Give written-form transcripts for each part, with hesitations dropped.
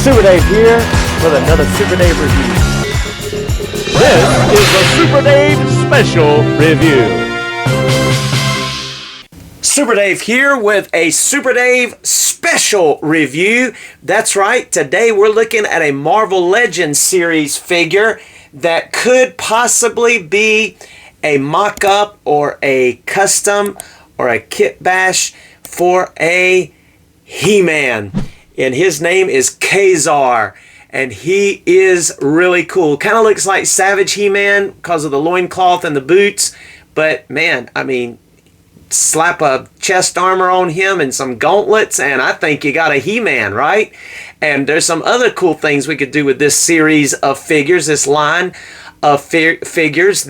Super Dave here with another Super Dave review. This is the Super Dave Special Review. Super Dave here with a Super Dave Special Review. That's right, today we're looking at a Marvel Legends series figure that could possibly be a mock-up or a custom or a kit bash for a He-Man. And his name is Ka-Zar. And he is really cool. Kind of looks like Savage He-Man because of the loincloth and the boots. But man, I mean, slap a chest armor on him and some gauntlets and I think you got a He-Man, right? And there's some other cool things we could do with this series of figures, this line of figures,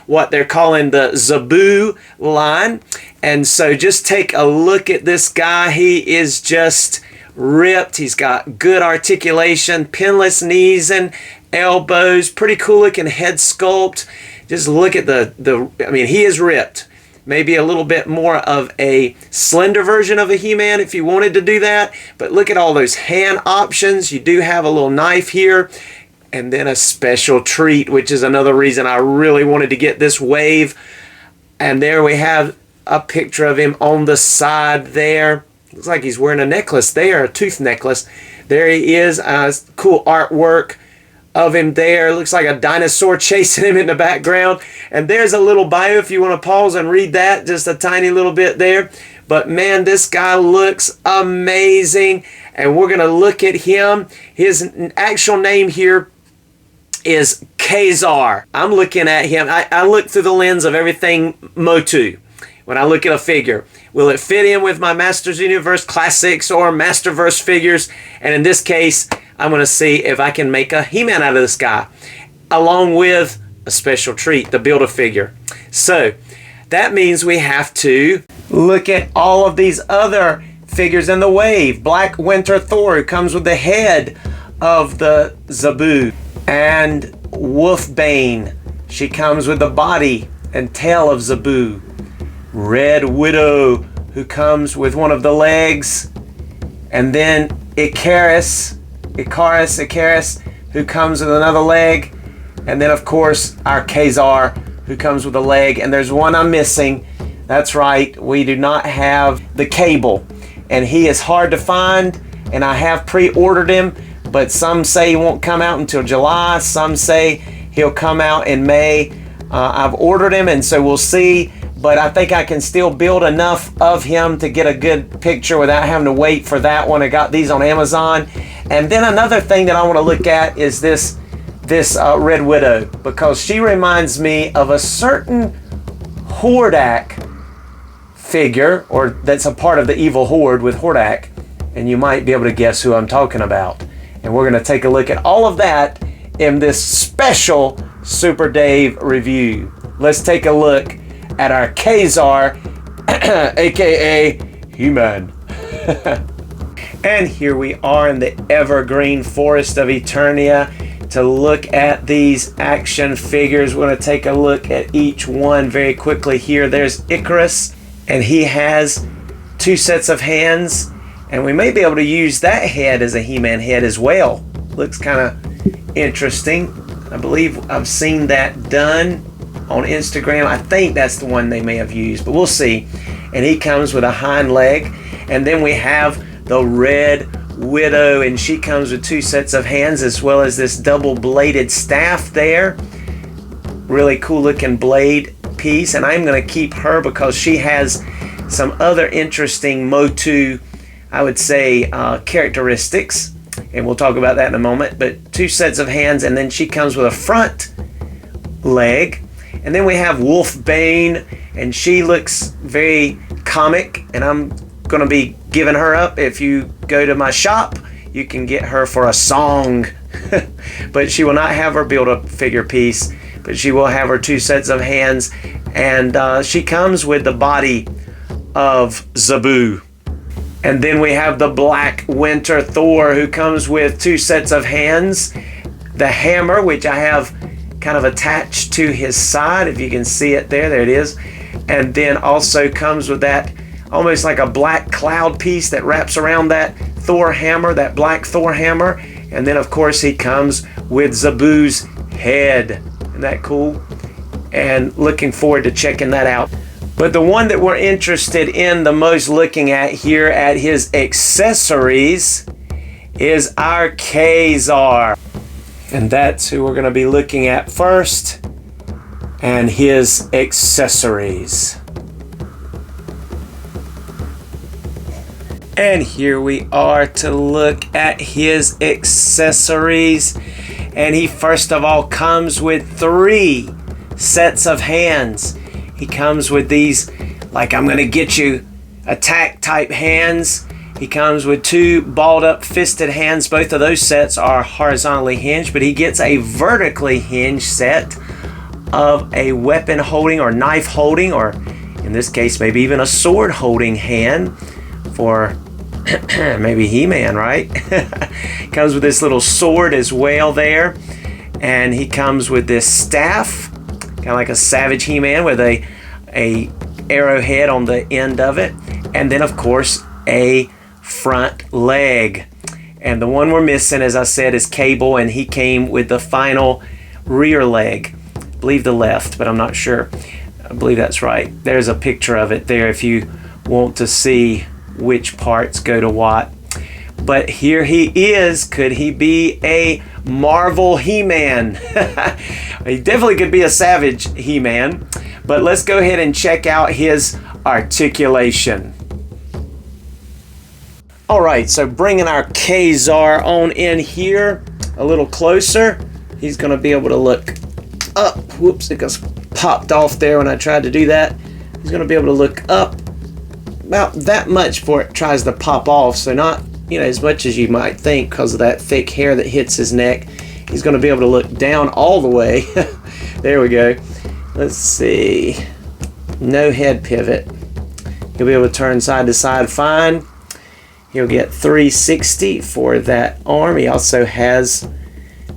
what they're calling the Zabu line. And so just take a look at this guy. He is just ripped. He's got good articulation, pinless knees and elbows, pretty cool looking head sculpt. Just look at I mean, he is ripped. Maybe a little bit more of a slender version of a He-Man if you wanted to do that. But look at all those hand options. You do have a little knife here. And then a special treat, which is another reason I really wanted to get this wave. And there we have a picture of him on the side there. Looks like he's wearing a necklace there, a tooth necklace. There he is. Cool artwork of him there. Looks like a dinosaur chasing him in the background. And there's a little bio if you want to pause and read that. Just a tiny little bit there. But man, this guy looks amazing. And we're going to look at him. His actual name here is Ka-Zar. I'm looking at him. I look through the lens of everything MOTU when I look at a figure. Will it fit in with my Masters Universe Classics or Masterverse figures? And in this case, I'm going to see if I can make a He-Man out of this guy, along with a special treat, the Build-A-Figure. So that means we have to look at all of these other figures in the wave. Black Winter Thor, who comes with the head of the Zabu. And Wolfbane, she comes with the body and tail of Zabu. Red Widow, who comes with one of the legs. And then Ikaris, who comes with another leg. And then of course our Ka-Zar, who comes with a leg. And there's one I'm missing. That's right, we do not have the cable. And he is hard to find, and I have pre-ordered him. But some say he won't come out until July. Some say he'll come out in May. I've ordered him, and so we'll see. But I think I can still build enough of him to get a good picture without having to wait for that one. I got these on Amazon. And then another thing that I want to look at is this Red Widow, because she reminds me of a certain Hordak figure, or that's a part of the evil horde with Hordak. And you might be able to guess who I'm talking about. And we're going to take a look at all of that in this special Super Dave review. Let's take a look at our Ka-Zar, aka He-Man. And here we are in the evergreen forest of Eternia to look at these action figures. We're going to take a look at each one very quickly here. There's Ikaris, and he has two sets of hands. And we may be able to use that head as a He-Man head as well. Looks kind of interesting. I believe I've seen that done on Instagram. I think that's the one they may have used, but we'll see. And he comes with a hind leg. And then we have the Red Widow, and she comes with two sets of hands as well as this double-bladed staff there. Really cool looking blade piece. And I'm going to keep her because she has some other interesting MOTU, I would say, characteristics, and we'll talk about that in a moment. But two sets of hands, and then she comes with a front leg. And then we have Wolfbane, and she looks very comic, and I'm going to be giving her up. If you go to my shop, you can get her for a song. But she will not have her Build-A-Figure piece, but she will have her two sets of hands, and she comes with the body of Zabu. And then we have the Black Winter Thor, who comes with two sets of hands. The hammer, which I have kind of attached to his side, if you can see it there. There it is. And then also comes with that almost like a black cloud piece that wraps around that Thor hammer, that black Thor hammer. And then of course he comes with Zabu's head. Isn't that cool? And looking forward to checking that out. But the one that we're interested in the most looking at here at his accessories is our Ka-Zar. And that's who we're going to be looking at first, and his accessories. And here we are to look at his accessories. And he first of all comes with 3 sets of hands. He comes with these, like, I'm gonna get you attack type hands. He comes with 2 balled up fisted hands. Both of those sets are horizontally hinged, but he gets a vertically hinged set of a weapon holding or knife holding, or in this case maybe even a sword holding hand for maybe He-Man, right? Comes with this little sword as well there. And he comes with this staff, kind of like a Savage He-Man with a arrowhead on the end of it. And then of course a front leg. And the one we're missing, as I said, is Cable, and he came with the final rear leg. I believe the left, but I'm not sure. I believe that's right. There's a picture of it there if you want to see which parts go to what. But here he is. Could he be a Marvel He-Man? He definitely could be a Savage He-Man. But let's go ahead and check out his articulation. Alright, so bringing our Ka-Zar on in here a little closer. He's going to be able to look up. Whoops, it just popped off there when I tried to do that. He's going to be able to look up about that much before it tries to pop off. So not, as much as you might think because of that thick hair that hits his neck. He's going to be able to look down all the way. There we go. Let's see. No head pivot. He'll be able to turn side to side fine. He'll get 360 for that arm. He also has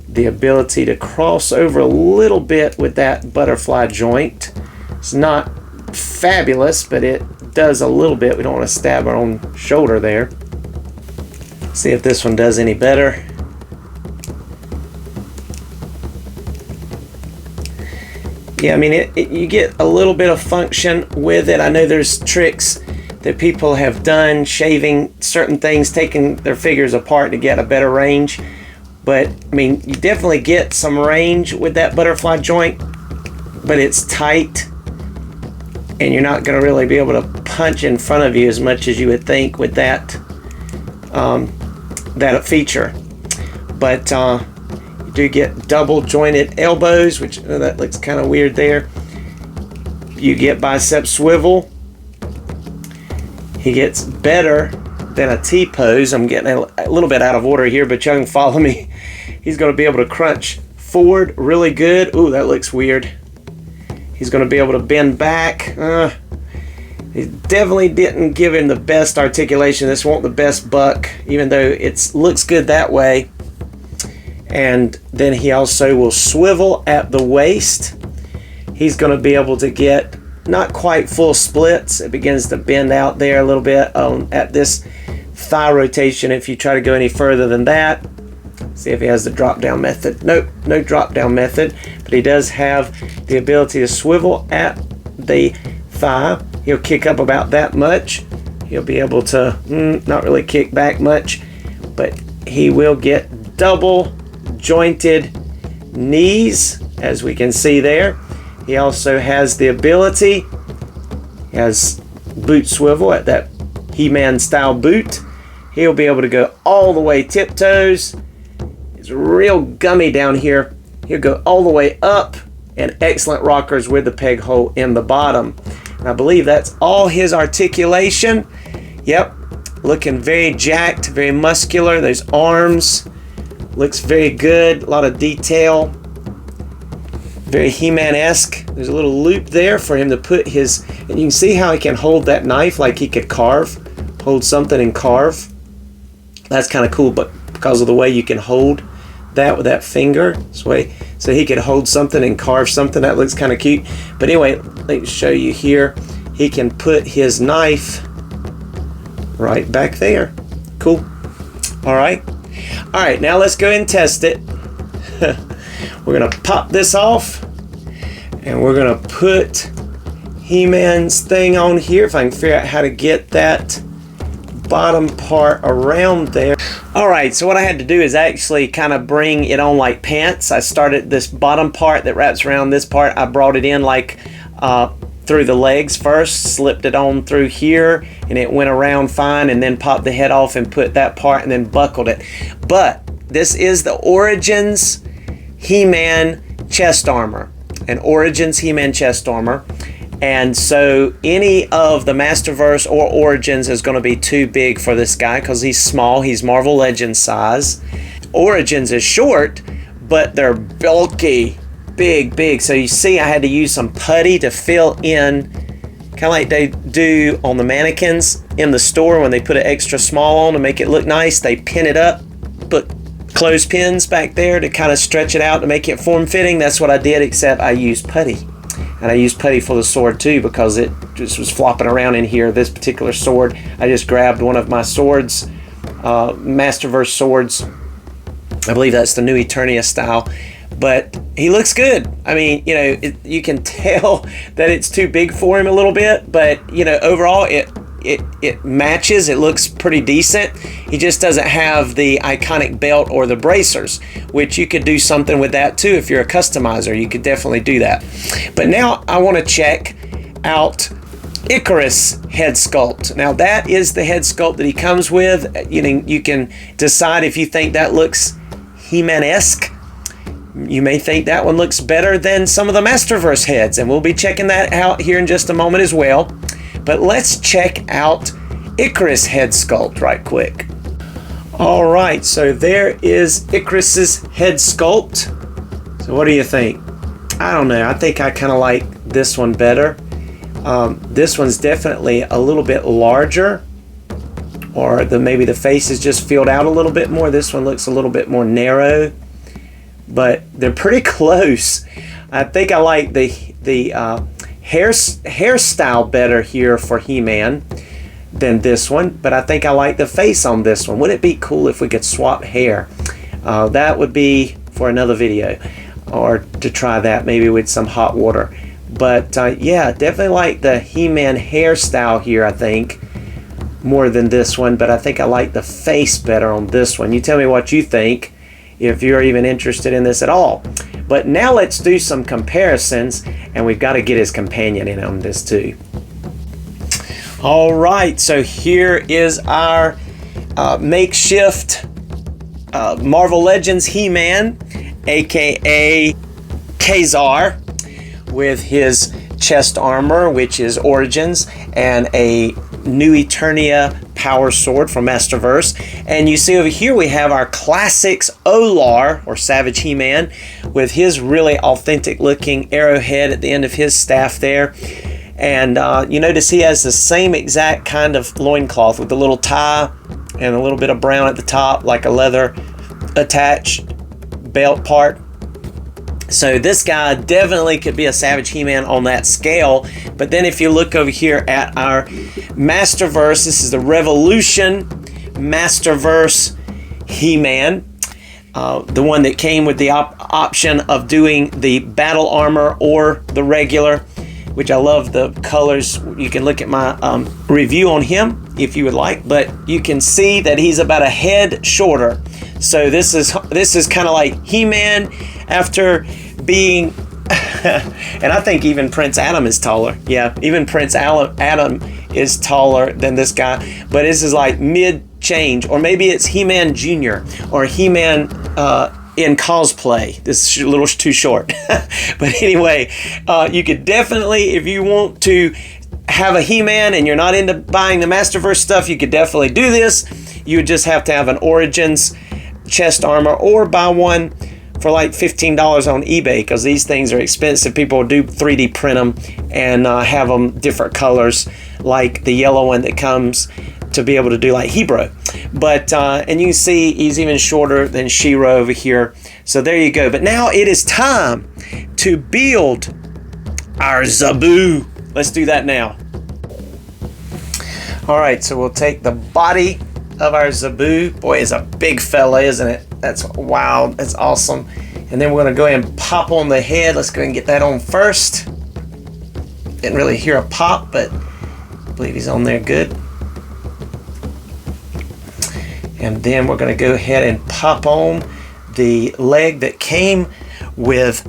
the ability to cross over a little bit with that butterfly joint. It's not fabulous, but it does a little bit. We don't want to stab our own shoulder there. See if this one does any better. Yeah, I mean, you get a little bit of function with it. I know there's tricks that people have done, shaving certain things, taking their figures apart to get a better range. But, I mean, you definitely get some range with that butterfly joint, but it's tight, and you're not going to really be able to punch in front of you as much as you would think with that, that feature. But you do get double jointed elbows, which that looks kind of weird there. You get bicep swivel. He gets better than a T-pose. I'm getting a little bit out of order here, but you can follow me. He's going to be able to crunch forward really good. Ooh, that looks weird. He's going to be able to bend back. He definitely didn't give him the best articulation. This won't the best buck, even though it looks good that way. And then he also will swivel at the waist. He's going to be able to get not quite full splits. It begins to bend out there a little bit at this thigh rotation. If you try to go any further than that, see if he has the drop down method. Nope, no drop down method, but he does have the ability to swivel at the thigh. He'll kick up about that much. He'll be able to not really kick back much, but he will get double jointed knees, as we can see there. He also has the ability, he has boot swivel at that He-Man style boot. He'll be able to go all the way tiptoes. It's real gummy down here. He'll go all the way up, and excellent rockers with the peg hole in the bottom. And I believe that's all his articulation. Yep, looking very jacked, very muscular. Those arms, looks very good. A lot of detail. Very He-Man-esque. There's a little loop there for him to put his, and you can see how he can hold that knife like he could carve, hold something and carve. That's kind of cool, but because of the way you can hold that with that finger, this way, so he could hold something and carve something. That looks kind of cute. But anyway, let me show you here. He can put his knife right back there. Cool. All right. All right, now let's go ahead and test it. We're gonna pop this off and we're gonna put He-Man's thing on here, if I can figure out how to get that bottom part around there. All right, so what I had to do is actually kind of bring it on like pants. I started this bottom part that wraps around this part. I brought it in like through the legs first, slipped it on through here, and it went around fine, and then popped the head off and put that part and then buckled it. But this is the Origins He-Man chest armor, an Origins He-Man chest armor. And so any of the Masterverse or Origins is going to be too big for this guy because he's small. He's Marvel Legends size. Origins is short, but they're bulky, big. So you see I had to use some putty to fill in, kind of like they do on the mannequins in the store when they put it extra small on to make it look nice. They pin it up, put clothespins back there to kind of stretch it out to make it form-fitting. That's what I did, except I used putty. And I used putty for the sword too because it just was flopping around in here. This particular sword, I just grabbed one of my swords, Masterverse swords. I believe that's the new Eternia style. But he looks good. I mean, you know, you can tell that it's too big for him a little bit. But, you know, overall it matches. It looks pretty decent. He just doesn't have the iconic belt or the bracers, which you could do something with that too. If you're a customizer, you could definitely do that. But now I want to check out Ikaris head sculpt. Now that is the head sculpt that he comes with. You can decide if you think that looks He-Man-esque. You may think that one looks better than some of the Masterverse heads, and we'll be checking that out here in just a moment as well. But let's check out Ikaris head sculpt right quick. All right, so there is Ikaris's head sculpt. So what do you think? I don't know. I think I kind of like this one better. This one's definitely a little bit larger, or maybe the face is just filled out a little bit more. This one looks a little bit more narrow, but they're pretty close. I think I like the hairstyle better here for He-Man than this one, but I think I like the face on this one. Wouldn't it be cool if we could swap hair? That would be for another video, or to try that maybe with some hot water. But yeah, definitely like the He-Man hairstyle here, I think, more than this one. But I think I like the face better on this one. You tell me what you think, if you're even interested in this at all. But now let's do some comparisons, and we've got to get his companion in on this too. All right, so here is our makeshift Marvel Legends He-Man, aka Ka-Zar, with his chest armor, which is Origins, and a new Eternia power sword from Masterverse. And you see over here we have our classics Olar, or Savage He-Man, with his really authentic looking arrowhead at the end of his staff there. And you notice he has the same exact kind of loincloth with the little tie and a little bit of brown at the top, like a leather attached belt part. So this guy definitely could be a Savage He-Man on that scale. But then if you look over here at our Masterverse, this is the Revolution Masterverse He-Man. The one that came with the option of doing the battle armor or the regular, which I love the colors. You can look at my review on him if you would like, but you can see that he's about a head shorter. So this is kind of like He-Man after being, and I think even Prince Adam is taller. Yeah, even Prince Adam is taller than this guy, but this is like mid-change, or maybe it's He-Man Jr. or He-Man in cosplay. This is a little too short. But anyway, you could definitely, if you want to have a He-Man and you're not into buying the Masterverse stuff, you could definitely do this. You would just have to have an Origins chest armor, or buy one for like $15 on eBay, because these things are expensive. People do 3D print them and have them different colors, like the yellow one that comes to be able to do like Hebrew. But and you can see he's even shorter than She-Ra over here. So there you go. But now it is time to build our Zabu. Let's do that now. All right, so we'll take the body of our Zabu. Boy, it's a big fella, isn't it? That's wild. That's awesome. And then we're going to go ahead and pop on the head. Let's go ahead and get that on first. Didn't really hear a pop, but I believe he's on there good. And then we're going to go ahead and pop on the leg that came with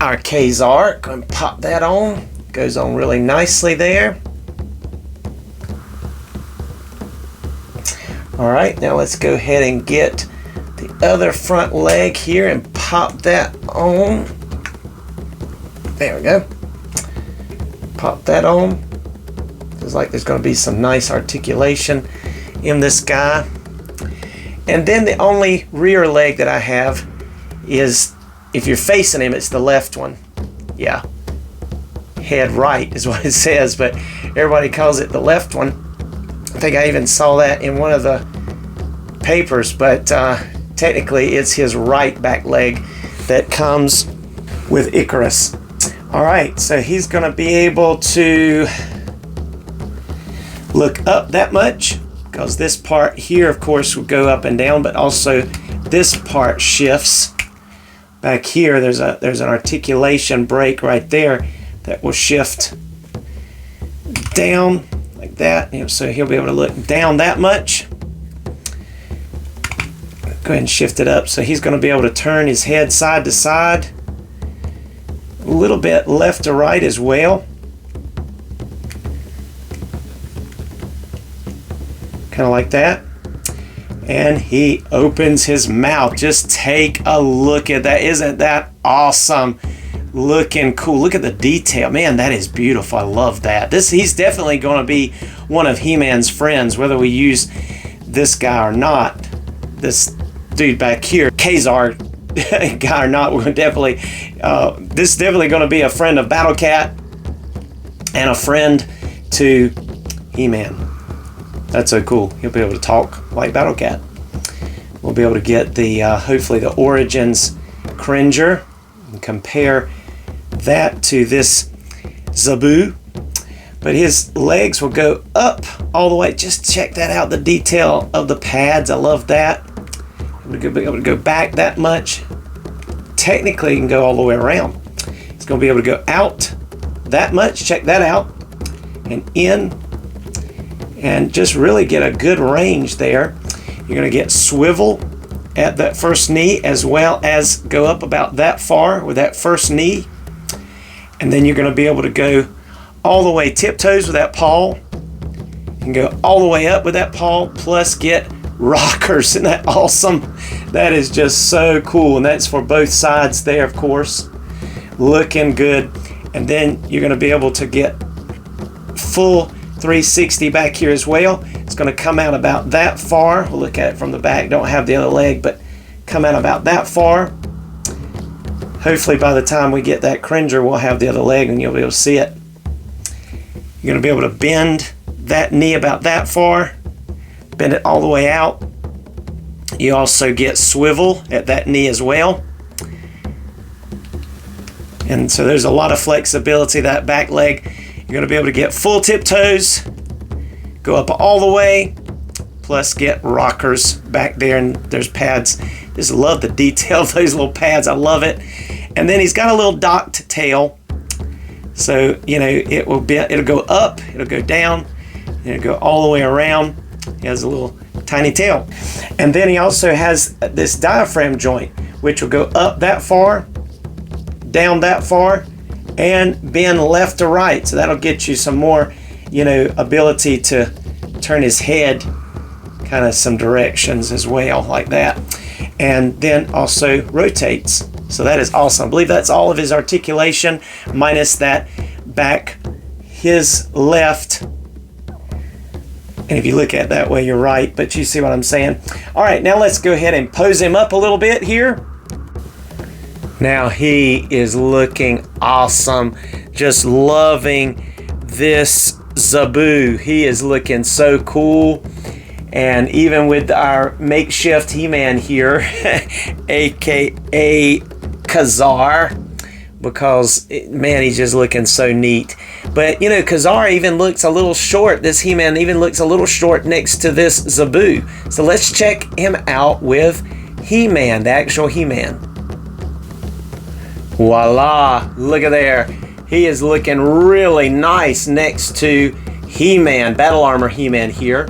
our Ka-Zar. Go and pop that on. Goes on really nicely there. All right, now let's go ahead and get the other front leg here and pop that on. There we go. Pop that on. Feels like there's going to be some nice articulation in this guy. And then the only rear leg that I have is, if you're facing him, it's the left one. Yeah, head right is what it says, but everybody calls it the left one. I think I even saw that in one of the papers, but technically it's his right back leg that comes with Ikaris. All right, so he's going to be able to look up that much, because this part here, of course, will go up and down, but also this part shifts. Back here, there's an articulation break right there that will shift down like that. You know, so he'll be able to look down that much. Go ahead and shift it up. So he's going to be able to turn his head side to side, a little bit left to right as well. Kind of like that. And he opens his mouth. Just take a look at that. Isn't that awesome? Looking cool. Look at the detail. Man, that is beautiful. I love that. He's definitely going to be one of He-Man's friends, whether we use this guy or not. This dude back here, Ka-Zar guy or not, we're definitely, this is definitely going to be a friend of Battle Cat and a friend to He-Man. That's so cool. He'll be able to talk like Battle Cat. We'll be able to get the, hopefully the Origins Cringer and compare that to this Zabu. But his legs will go up all the way. Just check that out, the detail of the pads. I love that. We'll be able to go back that much. Technically, you can go all the way around. It's going to be able to go out that much. Check that out. And in. And just really get a good range there. You're going to get swivel at that first knee, as well as go up about that far with that first knee. And then you're going to be able to go all the way tiptoes with that paw, and go all the way up with that paw, plus get rockers. Isn't that awesome? That is just so cool. And that's for both sides there, of course. Looking good. And then you're going to be able to get full 360 back here as well. It's going to come out about that far. We'll look at it from the back. Don't have the other leg, but come out about that far. Hopefully by the time we get that Cringer, we'll have the other leg and you'll be able to see it. You're going to be able to bend that knee about that far, bend it all the way out. You also get swivel at that knee as well. And so there's a lot of flexibility. That back leg, you're going to be able to get full tiptoes, go up all the way, plus get rockers back there, and there's pads. Just love the detail of those little pads. I love it. And then he's got a little docked tail. So, you know, it'll go up, it'll go down, it'll go all the way around. He has a little tiny tail. And then he also has this diaphragm joint, which will go up that far, down that far, and bend left to right. So that'll get you some more, you know, ability to turn his head kind of some directions as well, like that. And then also rotates. So that is awesome. I believe that's all of his articulation, minus that back, his left. And if you look at it that way, you're right, but you see what I'm saying. All right, now let's go ahead and pose him up a little bit here. Now he is looking awesome. Just loving this Zabu. He is looking so cool. And even with our makeshift He-Man here, aka Ka-Zar, because man, he's just looking so neat. But, you know, Ka-Zar even looks a little short. This He-Man even looks a little short next to this Zabu. So let's check him out with He-Man, the actual He-Man. Voila, look at there. He is looking really nice next to He-Man, Battle Armor He-Man here.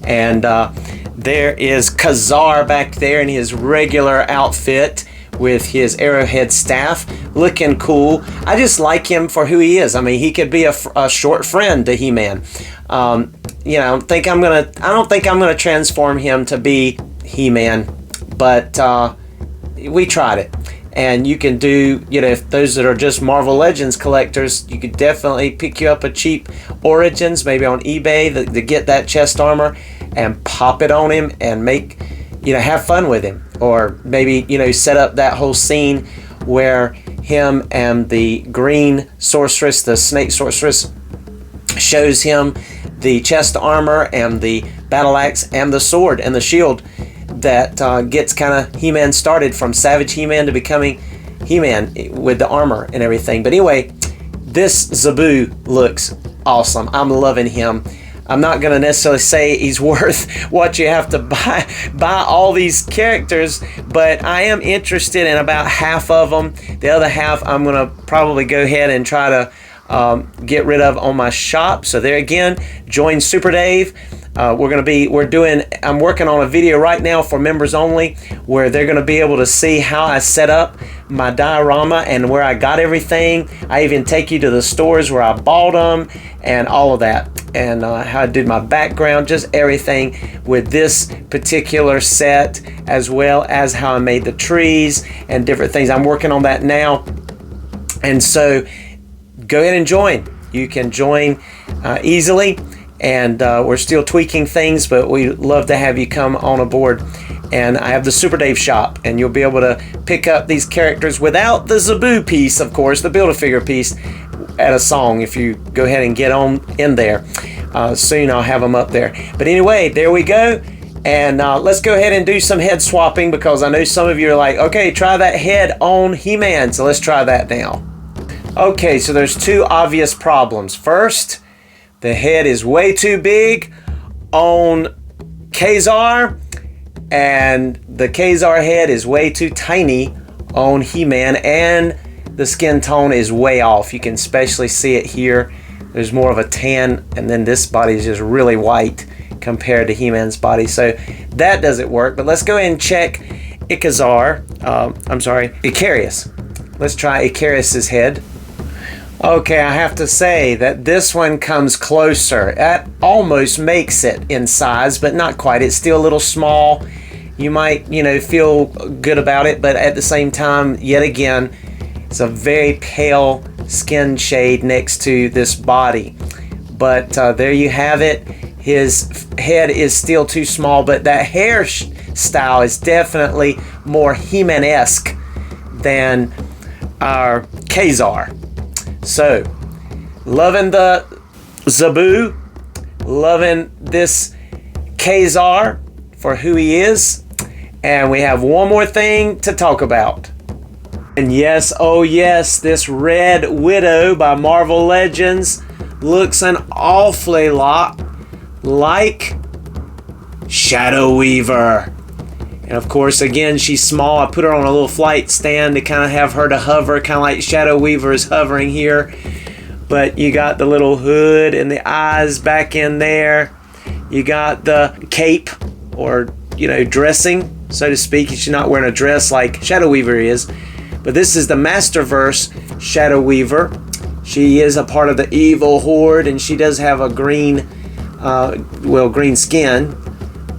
And there is Ka-Zar back there in his regular outfit with his arrowhead staff, looking cool. I just like him for who he is. I mean, he could be a short friend to He-Man. You know, I don't think I'm gonna transform him to be He-Man, but we tried it. And you can do, you know, if those that are just Marvel Legends collectors, you could definitely pick you up a cheap Origins, maybe on eBay, to get that chest armor and pop it on him and make, you know, have fun with him. Or maybe, you know, set up that whole scene where him and the green sorceress, the snake sorceress, shows him the chest armor and the battle axe and the sword and the shield that gets kind of He-Man started from Savage He-Man to becoming He-Man with the armor and everything. But anyway, this Zabu looks awesome. I'm loving him. I'm not going to necessarily say he's worth what you have to buy all these characters, but I am interested in about half of them. The other half I'm going to probably go ahead and try to get rid of on my shop. So there again, join Super Dave. I'm working on a video right now for members only where they're going to be able to see how I set up my diorama and where I got everything. I even take you to the stores where I bought them and all of that, and how I did my background, just everything with this particular set, as well as how I made the trees and different things. I'm working on that now, and so go ahead and join. You can join easily, and we're still tweaking things, but we love to have you come on aboard. And I have the Super Dave shop, and you'll be able to pick up these characters without the Zabu piece, of course, the Build-A-Figure piece, at a song if you go ahead and get on in there. Soon I'll have them up there. But anyway, there we go. And let's go ahead and do some head swapping, because I know some of you are like, okay, try that head on He-Man. So let's try that now. Okay, so there's two obvious problems. First, the head is way too big on Ka-Zar, and the Ka-Zar head is way too tiny on He-Man, and the skin tone is way off. You can especially see it here. There's more of a tan, and then this body is just really white compared to He-Man's body. So that doesn't work. But let's go ahead and check Ikaris. Let's try Ikaris's head. Okay, I have to say that this one comes closer. That almost makes it in size, but not quite. It's still a little small. You might, you know, feel good about it, but at the same time, yet again, it's a very pale skin shade next to this body. But there you have it. His head is still too small, but that hair style is definitely more He-Man-esque than our Ka-Zar. So, loving the Zabu, loving this Ka-Zar for who he is, and we have one more thing to talk about. And yes, oh yes, this Red Widow by Marvel Legends looks an awfully lot like Shadow Weaver. And of course, again, she's small. I put her on a little flight stand to kind of have her to hover, kind of like Shadow Weaver is hovering here. But you got the little hood and the eyes back in there. You got the cape, or, you know, dressing, so to speak. She's not wearing a dress like Shadow Weaver is. But this is the Masterverse Shadow Weaver. She is a part of the evil horde, and she does have a green skin.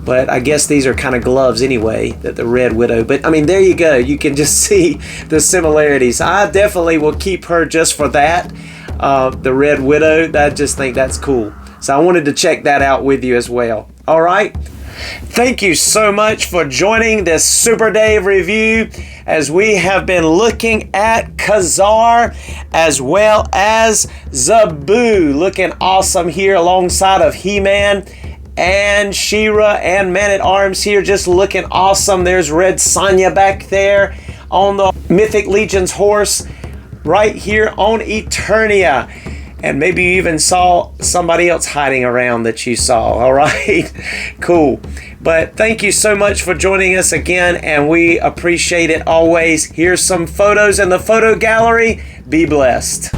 But I guess these are kind of gloves anyway, that the Red Widow. But I mean, there you go. You can just see the similarities. I definitely will keep her just for that. The Red Widow, I just think that's cool. So I wanted to check that out with you as well. All right. Thank you so much for joining this Super Dave review, as we have been looking at Ka-Zar as well as Zabu, looking awesome here alongside of He-Man and She-Ra and Man-at-Arms here, just looking awesome. There's Red Sonja back there on the Mythic Legion's horse right here on Eternia. And maybe you even saw somebody else hiding around that you saw. All right. Cool. But thank you so much for joining us again, and we appreciate it always. Here's some photos in the photo gallery. Be blessed.